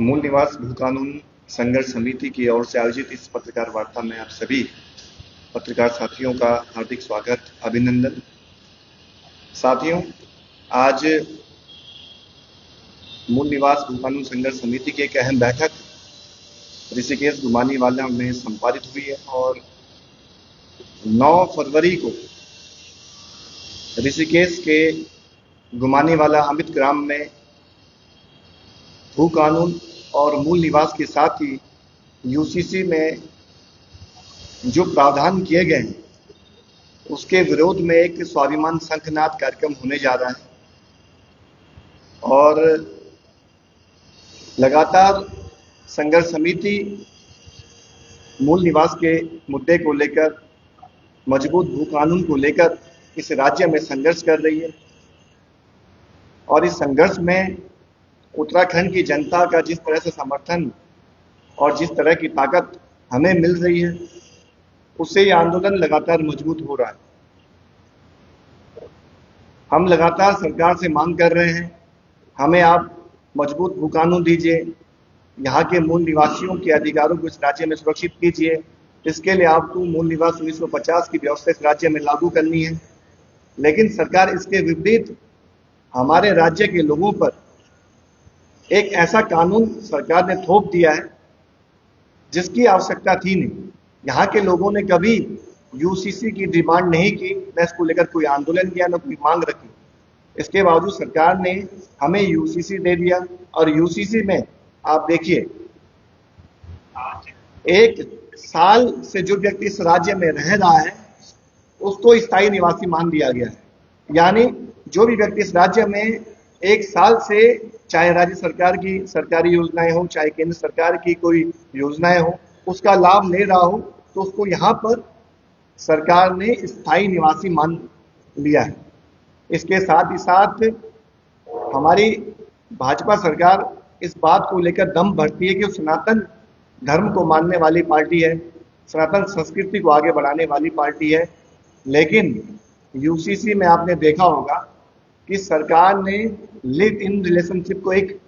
मूल निवास भू कानून संघर्ष समिति की ओर से आयोजित इस पत्रकार वार्ता में आप सभी पत्रकार साथियों का हार्दिक स्वागत, अभिनंदन। साथियों, आज मूल निवास भू कानून संघर्ष समिति की एक अहम बैठक ऋषिकेश गुमानीवाला में संपादित हुई है और 9 फरवरी को ऋषिकेश के गुमानीवाला अमित ग्राम में भू कानून और मूल निवास के साथ ही यूसीसी में जो प्रावधान किए गए हैं उसके विरोध में एक स्वाभिमान शंखनाद कार्यक्रम होने जा रहा है और लगातार संघर्ष समिति मूल निवास के मुद्दे को लेकर, मजबूत भू कानून को लेकर इस राज्य में संघर्ष कर रही है और इस संघर्ष में उत्तराखंड की जनता का जिस तरह से समर्थन और जिस तरह की ताकत हमें मिल रही है उससे ये आंदोलन लगातार मजबूत हो रहा है। हम लगातार सरकार से मांग कर रहे हैं, हमें आप मजबूत भू कानून दीजिए, यहाँ के मूल निवासियों के अधिकारों को इस राज्य में सुरक्षित कीजिए। इसके लिए आपको मूल निवास 1950 की व्यवस्था इस राज्य में लागू करनी है। लेकिन सरकार इसके विपरीत हमारे राज्य के लोगों पर एक ऐसा कानून सरकार ने थोप दिया है जिसकी आवश्यकता थी नहीं। यहाँ के लोगों ने कभी यूसीसी की डिमांड नहीं की, न इसको लेकर कोई आंदोलन किया, न कोई मांग रखी। इसके बावजूद सरकार ने हमें यूसीसी दे दिया और यूसीसी में आप देखिए, 1 साल से जो व्यक्ति इस राज्य में रह रहा है उसको स्थायी निवासी मान दिया गया है। यानी जो भी व्यक्ति इस राज्य में 1 साल से, चाहे राज्य सरकार की सरकारी योजनाएं हो, चाहे केंद्र सरकार की कोई योजनाएं हो, उसका लाभ ले रहा हो, तो उसको यहाँ पर सरकार ने स्थायी निवासी मान लिया है। इसके साथ ही साथ हमारी भाजपा सरकार इस बात को लेकर दम भरती है कि वो सनातन धर्म को मानने वाली पार्टी है, सनातन संस्कृति को आगे बढ़ाने वाली पार्टी है। लेकिन यूसीसी में आपने देखा होगा कि सरकार ने लिव इन रिलेशनशिप को एक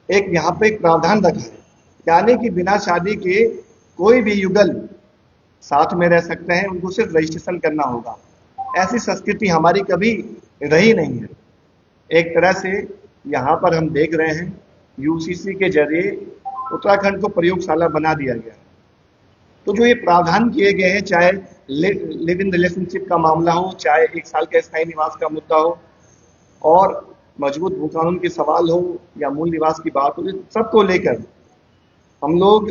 यहाँ पे एक प्रावधान रखा है, यानी कि बिना शादी के कोई भी युगल साथ में रह सकते हैं, उनको सिर्फ रजिस्ट्रेशन करना होगा। ऐसी संस्कृति हमारी कभी रही नहीं है। एक तरह से यहाँ पर हम देख रहे हैं यूसीसी के जरिए उत्तराखंड को प्रयोगशाला बना दिया गया है। तो जो ये प्रावधान किए गए हैं, चाहे लिव इन रिलेशनशिप का मामला हो, चाहे 1 साल का स्थायी निवास का मुद्दा हो और मजबूत भू कानून के सवाल हो या मूल निवास की बात हो, सबको लेकर हम लोग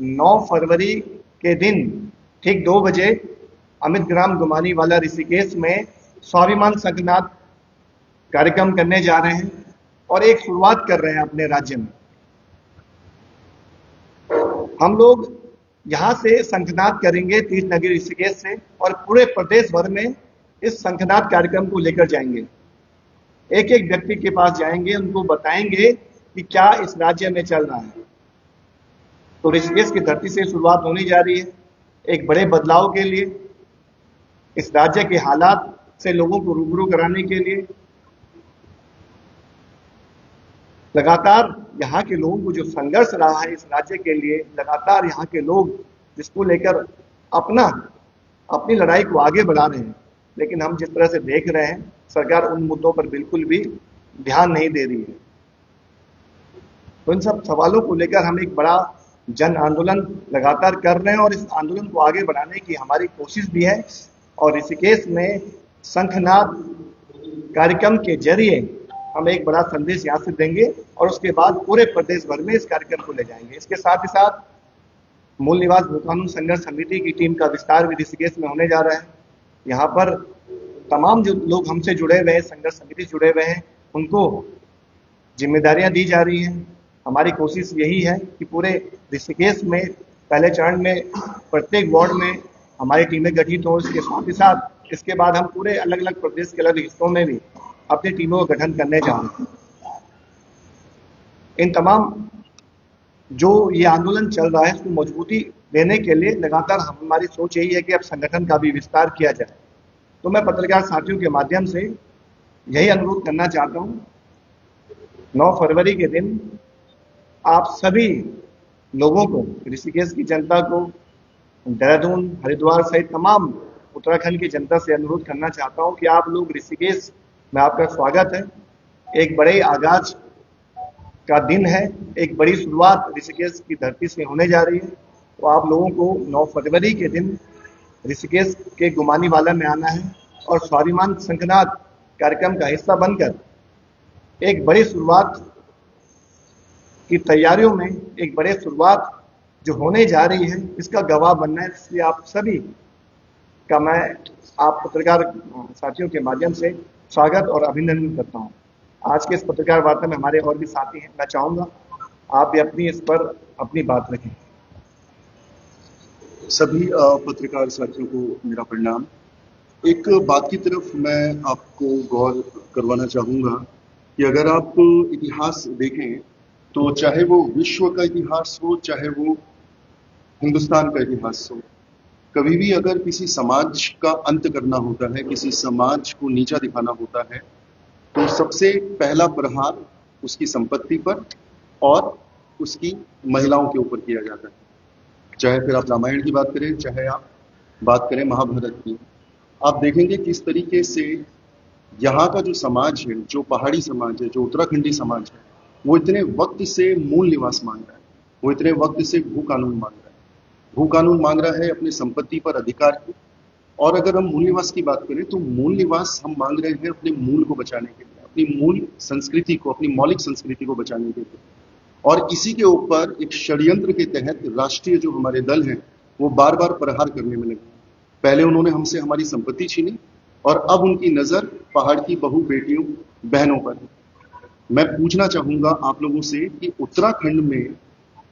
9 फरवरी के दिन ठीक 2 बजे अमित ग्राम गुमानीवाला ऋषिकेश में स्वाभिमान शंखनाद कार्यक्रम करने जा रहे हैं और एक शुरुआत कर रहे हैं अपने राज्य में। हम लोग यहाँ से शंखनाद करेंगे तीर्थनगरी ऋषिकेश से और पूरे प्रदेश भर में इस शंखनाद कार्यक्रम को लेकर जाएंगे। एक एक व्यक्ति के पास जाएंगे, उनको बताएंगे कि क्या इस राज्य में चल रहा है। तो ऋषिकेश की धरती से शुरुआत होने जा रही है एक बड़े बदलाव के लिए, इस राज्य के हालात से लोगों को रूबरू कराने के लिए। लगातार यहाँ के लोगों को जो संघर्ष रहा है इस राज्य के लिए, लगातार यहाँ के लोग जिसको लेकर अपनी लड़ाई को आगे बढ़ा रहे हैं, लेकिन हम जिस तरह से देख रहे हैं सरकार उन मुद्दों पर बिल्कुल भी ध्यान नहीं दे रही है। तो इन सब सवालों को लेकर हम एक बड़ा जन आंदोलन लगातार कर रहे हैं और इस आंदोलन को आगे बढ़ाने की हमारी कोशिश भी है और ऋषिकेश में शंखनाद कार्यक्रम के जरिए हम एक बड़ा संदेश यहाँ से देंगे और उसके बाद पूरे प्रदेश भर में इस कार्यक्रम को ले जाएंगे। इसके साथ ही साथ मूल निवास भू कानून संघर्ष समिति की टीम का विस्तार भी ऋषिकेश में होने जा रहा है। यहाँ पर तमाम जो लोग हमसे जुड़े हुए हैं, संघर्ष समिति से जुड़े हुए हैं, उनको जिम्मेदारियां दी जा रही हैं। हमारी कोशिश यही है कि पूरे ऋषिकेश में पहले चरण में प्रत्येक वार्ड में हमारी टीमें गठित हो। इसके साथ ही साथ इसके बाद हम पूरे अलग अलग प्रदेश के अलग हिस्सों में भी अपनी टीमों का गठन करने जा रहे हैं। इन तमाम जो ये आंदोलन चल रहा है इसको मजबूती देने के लिए लगातार हमारी सोच यही है कि अब संगठन का भी विस्तार किया जाए। तो मैं पत्रकार साथियों के माध्यम से यही अनुरोध करना चाहता हूँ, 9 फरवरी के दिन आप सभी लोगों को, ऋषिकेश की जनता को, देहरादून, हरिद्वार सहित तमाम उत्तराखंड की जनता से अनुरोध करना चाहता हूं कि आप लोग ऋषिकेश में, आपका स्वागत है। एक बड़े आगाज का दिन है, एक बड़ी शुरुआत ऋषिकेश की धरती से होने जा रही है। तो आप लोगों को 9 फरवरी के दिन ऋषिकेश के गुमानी वाला में आना है और स्वाभिमान शंखनाद कार्यक्रम का हिस्सा बनकर एक बड़ी शुरुआत की तैयारियों में, एक बड़े शुरुआत जो होने जा रही है, इसका गवाह बनना है। इसलिए आप सभी का मैं, आप पत्रकार साथियों के माध्यम से स्वागत और अभिनंदन करता हूं। आज के इस पत्रकार वार्ता में हमारे और भी साथी हैं, मैं चाहूंगा आप भी अपनी इस पर अपनी बात रखें। सभी पत्रकार साथियों को मेरा प्रणाम। एक बात की तरफ मैं आपको गौर करवाना चाहूंगा कि अगर आप इतिहास देखें तो चाहे वो विश्व का इतिहास हो, चाहे वो हिंदुस्तान का इतिहास हो, कभी भी अगर किसी समाज का अंत करना होता है, किसी समाज को नीचा दिखाना होता है, तो सबसे पहला प्रहार उसकी संपत्ति पर और उसकी महिलाओं के ऊपर किया जाता है। चाहे फिर आप रामायण की बात करें, चाहे आप बात करें महाभारत की, आप देखेंगे किस तरीके से यहाँ का जो समाज है, जो पहाड़ी समाज है, जो उत्तराखंडी समाज है, वो इतने वक्त से मूल निवास मांग रहा है, वो इतने वक्त से भू कानून मांग रहा है। भू कानून मांग रहा है अपनी संपत्ति पर अधिकार की। और अगर हम मूल निवास की बात करें तो मूल निवास हम मांग रहे हैं अपने मूल को बचाने के लिए, अपनी मूल संस्कृति को, अपनी मौलिक संस्कृति को बचाने के लिए। और इसी के ऊपर एक षड्यंत्र के तहत राष्ट्रीय जो हमारे दल हैं वो बार बार प्रहार करने में लगे। पहले उन्होंने हमसे हमारी संपत्ति छीनी और अब उनकी नजर पहाड़ की बहु बेटियों, बहनों पर है। मैं पूछना चाहूंगा आप लोगों से कि उत्तराखंड में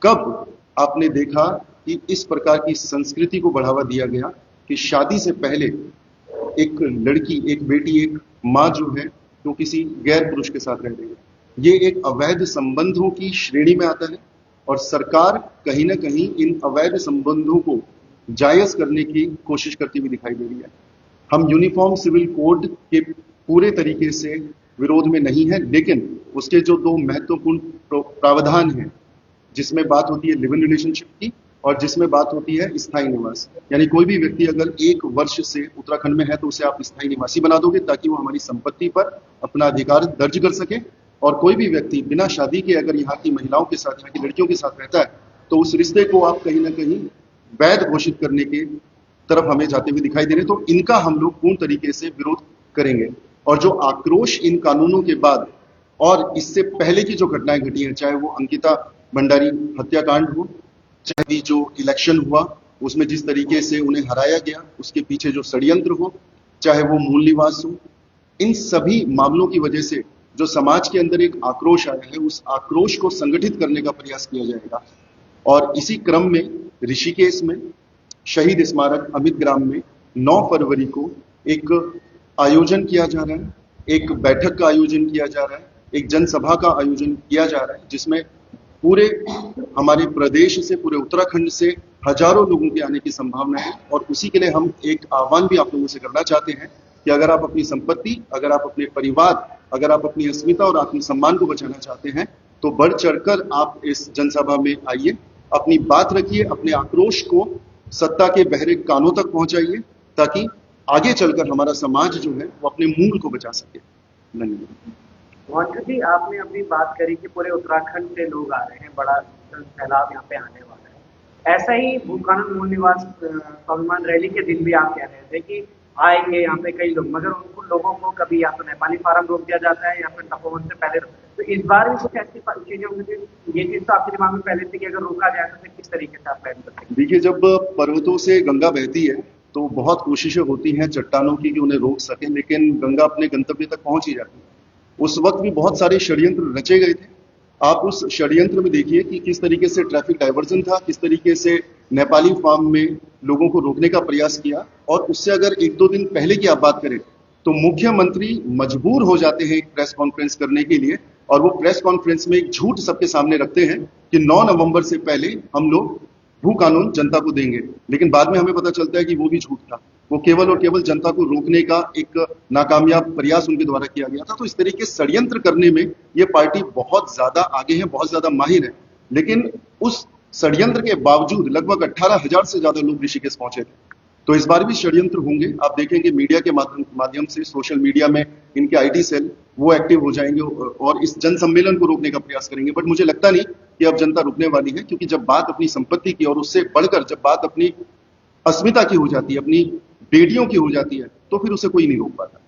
कब आपने देखा कि इस प्रकार की संस्कृति को बढ़ावा दिया गया कि शादी से पहले एक लड़की, एक बेटी, एक माँ जो है वो किसी गैर पुरुष के साथ रह रही है। ये एक अवैध संबंधों की श्रेणी में आता है और सरकार कहीं ना कहीं इन अवैध संबंधों को जायज करने की कोशिश करती हुई दिखाई दे रही है। हम यूनिफॉर्म सिविल कोड के पूरे तरीके से विरोध में नहीं है, लेकिन उसके जो 2 महत्वपूर्ण प्रावधान हैं, जिसमें बात होती है लिव इन रिलेशनशिप की और जिसमें बात होती है स्थायी निवास, यानी कोई भी व्यक्ति अगर 1 वर्ष से उत्तराखंड में है तो उसे आप स्थायी निवासी बना दोगे ताकि वो हमारी संपत्ति पर अपना अधिकार दर्ज कर सके। और कोई भी व्यक्ति बिना शादी के अगर यहाँ की महिलाओं के साथ, यहाँ की लड़कियों के साथ रहता है तो उस रिश्ते को आप कहीं ना कहीं वैध घोषित करने के तरफ हमें जाते हुए दिखाई दे रहे हैं। तो इनका हम लोग पूर्ण तरीके से विरोध करेंगे। और जो आक्रोश इन कानूनों के बाद और इससे पहले की जो घटनाएं घटी हैं, चाहे वो अंकिता भंडारी हत्याकांड हो, चाहे भी जो इलेक्शन हुआ उसमें जिस तरीके से उन्हें हराया गया, उसके पीछे जो षड्यंत्र हो, चाहे वो मूल निवास हो, इन सभी मामलों की वजह से जो समाज के अंदर एक आक्रोश आया है, उस आक्रोश को संगठित करने का प्रयास किया जाएगा। और इसी क्रम में ऋषिकेश में शहीद स्मारक अमित ग्राम में 9 फरवरी को एक आयोजन किया जा रहा है, एक बैठक का आयोजन किया जा रहा है, एक जनसभा का आयोजन किया जा रहा है, जिसमें पूरे हमारे प्रदेश से, पूरे उत्तराखंड से हजारों लोगों के आने की संभावना है। और उसी के लिए हम एक आह्वान भी आप लोगों से करना चाहते हैं कि अगर आप अपनी संपत्ति, अगर आप अपने परिवार, अगर आप अपनी अस्मिता और आत्मसम्मान को बचाना चाहते हैं तो बढ़ चढ़कर आप इस जनसभा में आइए, अपनी बात रखिए, अपने आक्रोश को सत्ता के बहरे कानों तक पहुंचाइए ताकि आगे चलकर हमारा समाज जो है वो अपने मूल को बचा सके। धन्यवाद। मोहन जी, आपने अपनी बात करी कि पूरे उत्तराखंड से लोग आ रहे हैं, बड़ा सैलाब यहाँ पे आने वाला है। ऐसा ही भू कानून मूल निवास स्वाभिमान रैली के दिन भी आप कह रहे थे कि आएंगे यहाँ पे कई लोग, मगर उनको लोगों को कभी या तो नेपाली फार्म रोक दिया जाता है या फिर तपोवन से पहले। तो इस बार भी कुछ ऐसी चीजें होंगी, ये चीज तो आपके दिमाग में पहले थी कि अगर रोका जाए तो फिर किस तरीके से आप प्लान करते हैं? देखिए, जब पर्वतों से गंगा बहती है तो बहुत कोशिशें होती हैं चट्टानों की कि उन्हें रोक सकें, लेकिन गंगा अपने गंतव्य तक पहुंच ही जाती है। उस वक्त भी बहुत सारे षड्यंत्र रचे गए थे। आप उस षड्यंत्र में देखिए कि किस तरीके से ट्रैफिक डाइवर्जन था, किस तरीके से नेपाली फार्म में लोगों को रोकने का प्रयास किया। और उससे अगर 1-2 दिन पहले की आप बात करें तो मुख्यमंत्री मजबूर हो जाते हैं एक प्रेस कॉन्फ्रेंस करने के लिए, और वो प्रेस कॉन्फ्रेंस में एक झूठ सबके सामने रखते हैं कि 9 नवंबर से पहले हम लोग भू कानून जनता को देंगे। लेकिन बाद में हमें पता चलता है कि वो भी झूठ था, वो केवल और केवल जनता को रोकने का एक नाकामयाब प्रयास उनके द्वारा किया गया था। तो इस तरीके षड्यंत्र करने में ये पार्टी बहुत ज्यादा आगे है, बहुत ज्यादा माहिर है। लेकिन उस षड्यंत्र के बावजूद लगभग 18,000 से ज्यादा लोग ऋषिकेश पहुंचे थे। तो इस बार भी षड्यंत्र होंगे। आप देखेंगे मीडिया के माध्यम से, सोशल मीडिया में इनके आईटी सेल वो एक्टिव हो जाएंगे और इस जन सम्मेलन को रोकने का प्रयास करेंगे। बट मुझे लगता नहीं कि अब जनता रुकने वाली है, क्योंकि जब बात अपनी संपत्ति की और उससे बढ़कर जब बात अपनी अस्मिता की हो जाती है, अपनी बेटियों की हो जाती है, तो फिर उसे कोई नहीं रोक पाता।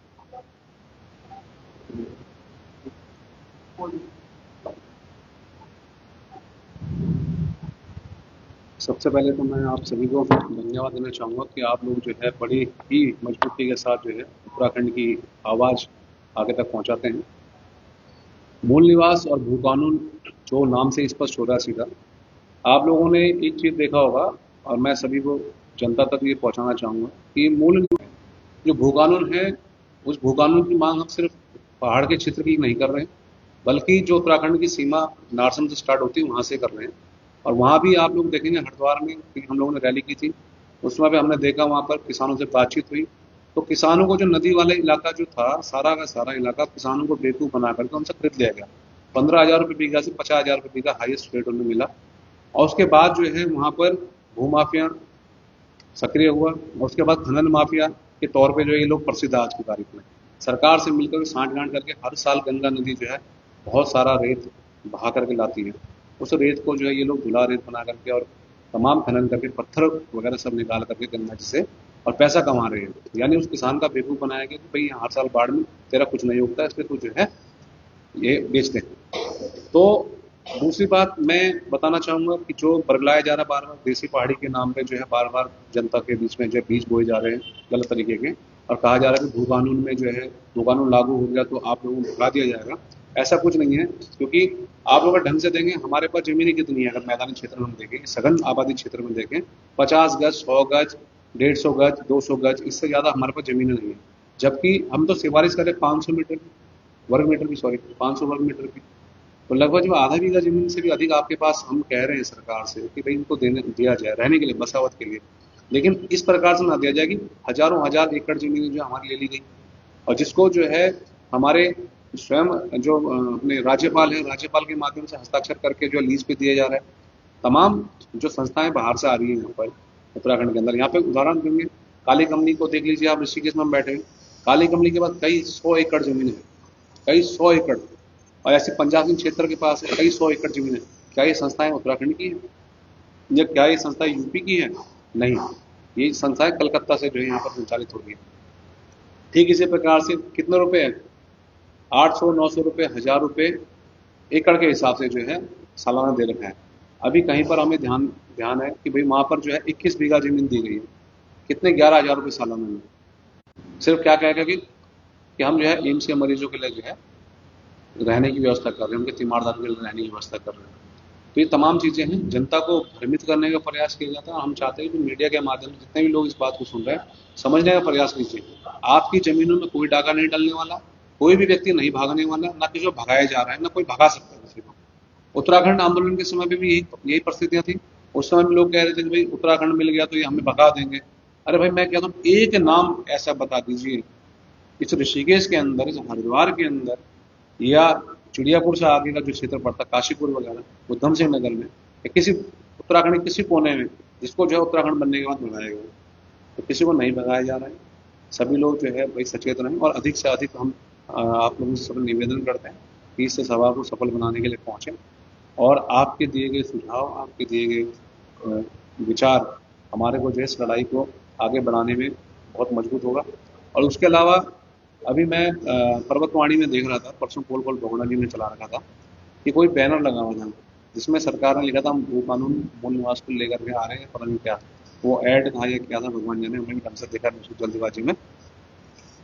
सबसे पहले तो मैं आप सभी को धन्यवाद देना चाहूँगा कि आप लोग जो है बड़ी ही मजबूती के साथ जो है उत्तराखंड की आवाज़ आगे तक पहुँचाते हैं। मूल निवास और भू कानून जो नाम से स्पष्ट हो रहा है सीधा, आप लोगों ने एक चीज़ देखा होगा और मैं सभी को जनता तक ये पहुँचाना चाहूँगा कि मूल जो भू कानून है, उस भू कानून की मांग हम सिर्फ पहाड़ के क्षेत्र की नहीं कर रहे हैं, बल्कि जो उत्तराखंड की सीमा नारसम से स्टार्ट होती है वहाँ से कर रहे हैं। और वहाँ भी आप लोग देखेंगे हरिद्वार में हम लोगों ने रैली की थी, उसमें भी हमने देखा वहाँ पर किसानों से बातचीत हुई। तो किसानों को जो नदी वाला इलाका जो था, सारा का सारा इलाका किसानों को बेवकूफ़ बना करके उनसे खरीद लिया गया। 15,000 रुपये बीघा से 50,000 रुपये बीघा हाईएस्ट रेट उन्हें मिला। और उसके बाद जो है वहाँ पर भू माफिया सक्रिय हुआ और उसके बाद खनन माफिया के तौर पे जो है ये लोग प्रसिद्ध आज की तारीख में सरकार से मिलकर साठगांठ करके हर साल गंगा नदी जो है बहुत सारा रेत बहा करके लाती है। उस रेत को जो है ये लोग धुला रेत बना करके और तमाम खनन करके पत्थर वगैरह सब निकाल करके गंगा जी से और पैसा कमा रहे हैं। यानी उस किसान का बेवकूफ़ बनाया गया कि भाई हर साल बाढ़ में तेरा कुछ नहीं उगता, इसलिए तू जो है ये बेचते हैं। तो दूसरी बात मैं बताना चाहूँगा कि जो बरगलाया जा रहा है बार बार देसी पहाड़ी के नाम पे जो है बार बार जनता के बीच में जो बीज बोए जा रहे हैं गलत तरीके के, और कहा जा रहा है कि भू कानून में जो है भू कानून लागू हो गया तो आप लोगों को भगा दिया जाएगा। ऐसा कुछ नहीं है, क्योंकि आप लोग ढंग से देंगे हमारे पास जमीनें कितनी है। अगर मैदानी क्षेत्र में हम देखें, सघन आबादी क्षेत्र में देखें, 50 गज, 100 गज, 150 गज, 200 गज, इससे ज़्यादा हमारे पास जमीनें नहीं है। जबकि हम तो सिफारिश करें 500 मीटर वर्ग मीटर की, सॉरी 500 वर्ग मीटर की, तो लगभग जो आधा बीघा जमीन से भी अधिक आपके पास हम कह रहे हैं सरकार से कि भाई इनको दिया जाए रहने के लिए, बसावट के लिए। लेकिन इस प्रकार से ना दिया जाए कि हजारों हजार एकड़ जमीन जो हमारी ले ली गई, और जिसको जो है हमारे स्वयं जो अपने राज्यपाल हैं, राज्यपाल के माध्यम से हस्ताक्षर करके जो लीज पे दिया जा रहा है। तमाम जो संस्थाएं बाहर से आ रही हैं यहाँ पर उत्तराखंड के अंदर, यहाँ पे उदाहरण देंगे काली कमली को देख लीजिए आप, ऋषिकेश में बैठे हैं, काली कमली के बाद कई 100 एकड़ जमीन है, कई 100 एकड़, और ऐसे पंजाब क्षेत्र के पास है कई 100 एकड़ जमीन है। क्या ये संस्थाएं उत्तराखंड की है या क्या ये संस्थाएं यूपी की है? नहीं, ये संस्थाएं कलकत्ता से जो है यहाँ पर संचालित हो रही है। ठीक इसी प्रकार से कितने रुपए है, 800, 900 रुपये, 1000 रुपये एकड़ के हिसाब से जो है सालाना दे रखा है। अभी कहीं पर हमें ध्यान है कि भाई वहाँ पर जो है 21 बीघा जमीन दी गई है, कितने 11,000 रुपये सालाना में, सिर्फ क्या कहेगा कि हम जो है एम्स के मरीजों के लिए जो है रहने की व्यवस्था कर रहे हैं, उनके तीमारदारों के लिए रहने की व्यवस्था कर रहे हैं। तो ये तमाम चीज़ें हैं, जनता को भ्रमित करने का प्रयास किया जाता है। हम चाहते हैं कि मीडिया के माध्यम से जितने भी लोग इस बात को सुन रहे हैं समझने का प्रयास कीजिए, आपकी ज़मीनों में कोई डाका नहीं डलने वाला, कोई भी व्यक्ति नहीं भागने वाला, ना किसी को भगाया जा रहा है, ना कोई भगा सकता है किसी को। उत्तराखंड आंदोलन के समय पर भी यही परिस्थितियाँ थी। उस समय भी लोग कह रहे थे कि भाई उत्तराखंड मिल गया तो ये हमें भगा देंगे। अरे भाई मैं कहता हूँ एक नाम ऐसा बता दीजिए इस ऋषिकेश के अंदर, इस हरिद्वार के अंदर, या चिड़ियापुर से आगे का जो क्षेत्र पड़ता है काशीपुर वगैरह, उधम सिंह नगर में, या किसी उत्तराखंड के किसी कोने में जिसको जो है उत्तराखंड बनने के बाद भगाया गया, तो किसी को नहीं भगाया जा रहा है। सभी लोग जो है भाई सचेत रहें और अधिक से अधिक हम आप लोगों से सब निवेदन करते हैं कि इस सभा को सफल बनाने के लिए पहुँचें और आपके दिए गए सुझाव, आपके दिए गए विचार हमारे को जो है इस लड़ाई को आगे बढ़ाने में बहुत मजबूत होगा। और उसके अलावा अभी मैं पर्वतवाणी में देख रहा था, परसों पोल भगोड़ा जी ने चला रखा था कि कोई बैनर लगा हुआ था जिसमें सरकार ने लिखा था हम भू कानून मूल निवास को लेकर के आ रहे हैं, पता नहीं क्या वो ऐड था या क्या था, भगवान जाने, हमने ढंग से देखा नहीं जल्दबाजी में।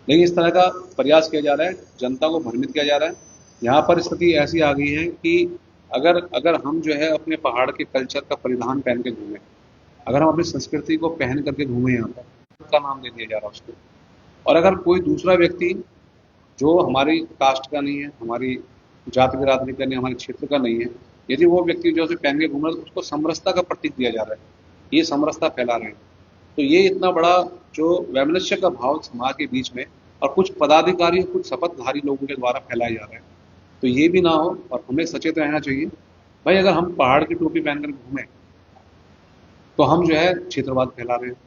लेकिन इस तरह का प्रयास किया जा रहा है, जनता को भ्रमित किया जा रहा है। यहाँ पर स्थिति ऐसी आ गई है कि अगर हम जो है अपने पहाड़ के कल्चर का परिधान पहन के घूमें, अगर हम अपनी संस्कृति को पहन करके घूमें, यहाँ पर का नाम दे दिया जा रहा है उसको। और अगर कोई दूसरा व्यक्ति जो हमारी कास्ट का नहीं है, हमारी जाति बिरादरी का नहीं, हमारे क्षेत्र का नहीं है, यदि वो व्यक्ति जो उसे पहन के घूम रहा है तो उसको समरसता का प्रतीक दिया जा रहा है, ये समरसता फैला रहे हैं। तो ये इतना बड़ा जो वैमनस्य का भाव समाज के बीच में और कुछ पदाधिकारी, कुछ शपथधारी लोगों के द्वारा फैलाया जा रहा है, तो ये भी ना हो और हमें सचेत रहना चाहिए भाई अगर हम पहाड़ की टोपी पहनकर घूमें तो हम जो है क्षेत्रवाद फैला रहे हैं,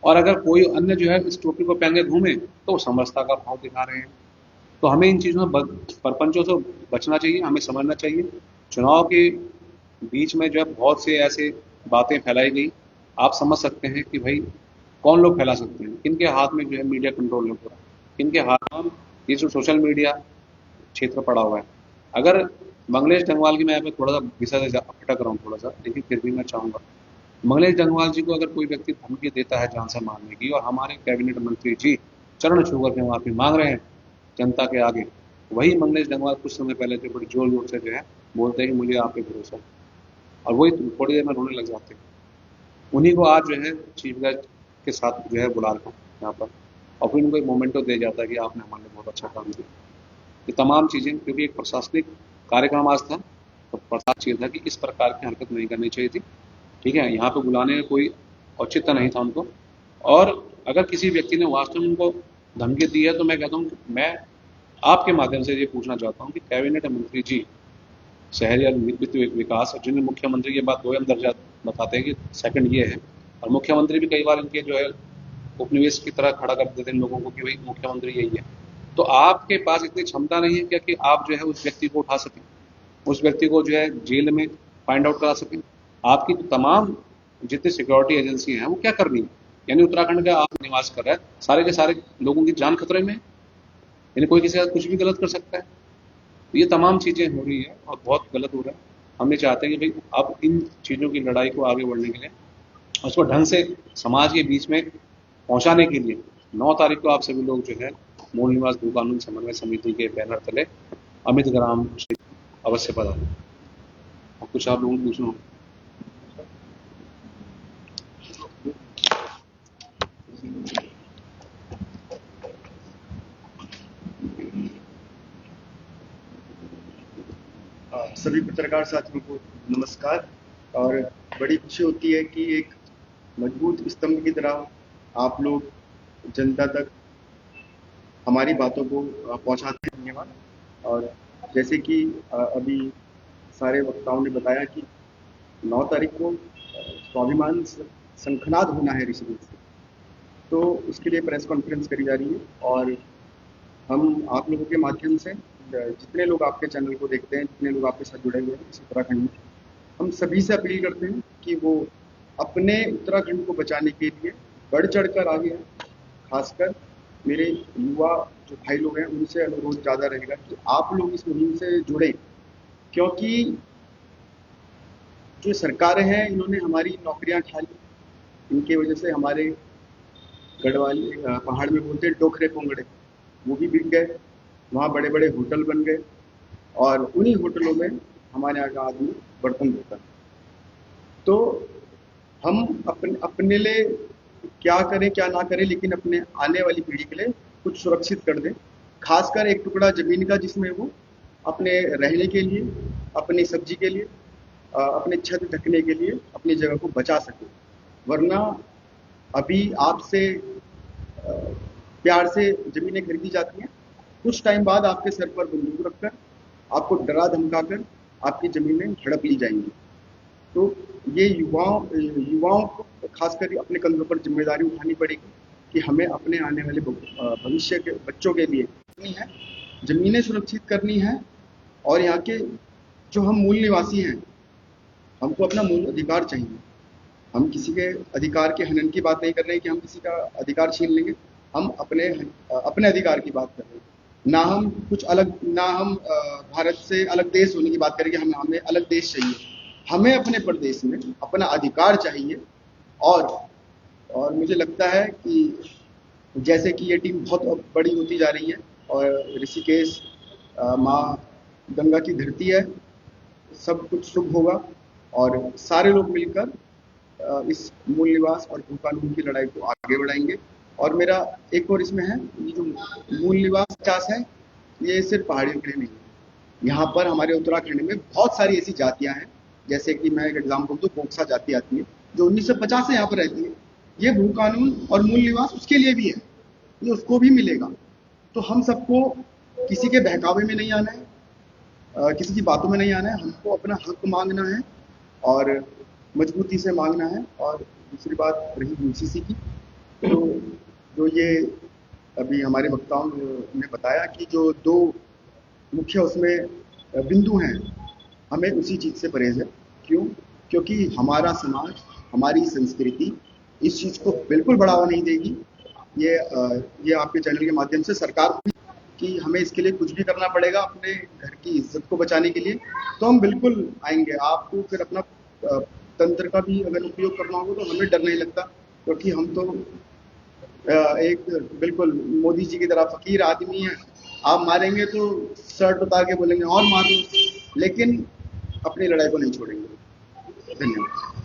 और अगर कोई अन्य जो है इस टोपी को पहन के घूमे तो वो समरसता का भाव दिखा रहे हैं। तो हमें इन चीज़ों में परपंचों से बचना चाहिए, हमें समझना चाहिए। चुनाव के बीच में जो है बहुत से ऐसे बातें फैलाई गई, आप समझ सकते हैं कि भाई कौन लोग फैला सकते हैं, किनके हाथ में जो है मीडिया कंट्रोल है पूरा, किनके हाथ में ये जो सोशल मीडिया क्षेत्र पड़ा हुआ है। अगर मंगलेश डंगवाल की मैं यहाँ पे थोड़ा सा विषय से भटक रहा हूँ थोड़ा सा, लेकिन फिर भी मैं चाहूँगा, मंगलेश डंगवाल जी को अगर कोई व्यक्ति धमकी देता है जान से मारने की, और हमारे कैबिनेट मंत्री जी चरण छू के माफी मांग रहे हैं जनता के आगे, वही मंगलेश डंगवाल कुछ समय पहले जो बड़ी जोर जोर से जो है बोलते हैं कि मुझे आप पे भरोसा है, और वही थोड़ी देर में रोने लग जाते हैं। उन्हीं को आज जो है चीफ गेस्ट के साथ जो है बुला रखा यहाँ पर, और फिर उनको एक मोमेंटो दे जाता है कि आपने हमारे लिए बहुत अच्छा काम किया। ये तमाम चीज़ें, क्योंकि एक प्रशासनिक कार्यक्रम आज था, तो प्रशासन चाहिए था कि इस प्रकार की हरकत नहीं करनी चाहिए थी। ठीक है, यहाँ पे बुलाने में कोई औचित्य नहीं था उनको। और अगर किसी व्यक्ति ने वास्तव में उनको धमकी दी है तो मैं कहता हूँ, मैं आपके माध्यम से ये पूछना चाहता हूँ कि कैबिनेट मंत्री जी शहरी और वित्त विकास, और जिन्हें मुख्यमंत्री के बाद दो दर्जा बताते हैं कि सेकंड ये है, और मुख्यमंत्री भी कई बार इनके जो है उपनिवेश की तरह खड़ा कर देते हैं लोगों को कि भाई मुख्यमंत्री यही है। तो आपके पास इतनी क्षमता नहीं है क्या कि आप जो है उस व्यक्ति को उठा सकें, उस व्यक्ति को जो है जेल में फाइंड आउट करा सकें? आपकी तो तमाम जितनी सिक्योरिटी एजेंसी हैं वो क्या कर रही है? यानी उत्तराखंड का आप निवास कर रहा है, सारे के सारे लोगों की जान खतरे में है, यानी कोई किसी का कुछ भी गलत कर सकता है। तो ये तमाम चीज़ें हो रही है और बहुत गलत हो रहा है। हम ये चाहते हैं कि भाई अब इन चीज़ों की लड़ाई को आगे बढ़ने के लिए, उसको ढंग से समाज के बीच में पहुंचाने के लिए 9 तारीख को आप सभी लोग जो है मूल निवास भू कानून समन्वय समिति के बैनर तले अमित ग्राम अवश्य पधारें। और कुछ आप लोगों को पूछना हो? सभी पत्रकार साथियों को नमस्कार। और बड़ी खुशी होती है कि एक मजबूत स्तंभ की तरह आप लोग जनता तक हमारी बातों को पहुंचाते हैं। धन्यवाद। और जैसे कि अभी सारे वक्ताओं ने बताया कि 9 तारीख को स्वाभिमान शंखनाद होना है ऋषिकेश से, तो उसके लिए प्रेस कॉन्फ्रेंस करी जा रही है। और हम आप लोगों के माध्यम से, जितने लोग आपके चैनल को देखते हैं, जितने लोग आपके साथ जुड़े हुए हैं इस उत्तराखंड में, हम सभी से अपील करते हैं कि वो अपने उत्तराखंड को बचाने के लिए बढ़ चढ़ कर आगे आए। खासकर मेरे युवा जो भाई लोग हैं उनसे अनुरोध ज़्यादा रहेगा कि आप लोग इस मुहिम से जुड़ें, क्योंकि जो सरकारें हैं इन्होंने हमारी नौकरियां खा ली। इनके वजह से हमारे गढ़वाली पहाड़ में बोलते हैं डोखरे पोंगड़े, वो भी बिक गए। वहाँ बड़े बड़े होटल बन गए और उन्हीं होटलों में हमारे यहाँ का आदमी बर्तन धोता है। तो हम अपने लिए क्या करें क्या ना करें, लेकिन अपने आने वाली पीढ़ी के लिए कुछ सुरक्षित कर दें। खासकर एक टुकड़ा ज़मीन का जिसमें वो अपने रहने के लिए, अपनी सब्जी के लिए, अपने छत ढकने के लिए अपनी जगह को बचा सके। वरना अभी आपसे प्यार से ज़मीनें खरीदी जाती हैं, कुछ टाइम बाद आपके सर पर बंदूक रखकर, आपको डरा धमकाकर आपकी ज़मीनें हड़प ली जाएंगी। तो ये युवाओं को खासकर अपने कंधों पर जिम्मेदारी उठानी पड़ेगी कि हमें अपने आने वाले भविष्य के बच्चों के लिए करनी है, ज़मीनें सुरक्षित करनी है। और यहाँ के जो हम मूल निवासी हैं, हमको अपना मूल अधिकार चाहिए। हम किसी के अधिकार के हनन की बात नहीं कर रहे हैं कि हम किसी का अधिकार छीन लेंगे, हम अपने अधिकार की बात कर रहे हैं। ना हम कुछ अलग, ना हम भारत से अलग देश होने की बात करेंगे, हमें अलग देश चाहिए। हमें अपने प्रदेश में अपना अधिकार चाहिए। और मुझे लगता है कि जैसे कि ये टीम बहुत बड़ी होती जा रही है और ऋषिकेश माँ गंगा की धरती है, सब कुछ शुभ होगा और सारे लोग मिलकर इस मूल निवास और भू कानून की लड़ाई को आगे बढ़ाएंगे। और मेरा एक और इसमें है, ये जो मूल निवास 50 है, ये सिर्फ पहाड़ियों के लिए नहीं है। यहाँ पर हमारे उत्तराखंड में बहुत सारी ऐसी जातियाँ हैं, जैसे कि मैं एक एग्जाम्पल दूँ, बोक्सा जाति आती है जो 1950 से यहाँ पर रहती है। ये भू कानून और मूल निवास उसके लिए भी है, ये उसको भी मिलेगा। तो हम सबको किसी के बहकावे में नहीं आना है किसी की बातों में नहीं आना है, हमको अपना हक मांगना है और मजबूती से मांगना है। और दूसरी बात रही यूसीसी की, तो जो ये अभी हमारे वक्ताओं ने बताया कि जो दो मुख्य उसमें बिंदु हैं, हमें उसी चीज़ से परहेज है। क्यों? क्योंकि हमारा समाज, हमारी संस्कृति इस चीज़ को बिल्कुल बढ़ावा नहीं देगी। ये आपके चैनल के माध्यम से सरकार को कि हमें इसके लिए कुछ भी करना पड़ेगा अपने घर की इज्जत को बचाने के लिए, तो हम बिल्कुल आएंगे। आपको फिर अपना तंत्र का भी अगर उपयोग करना होगा तो हमें डर नहीं लगता, क्योंकि हम तो एक बिल्कुल मोदी जी की तरह फकीर आदमी है। आप मारेंगे तो शर्ट उतार के बोलेंगे और मारो, लेकिन अपनी लड़ाई को नहीं छोड़ेंगे। धन्यवाद।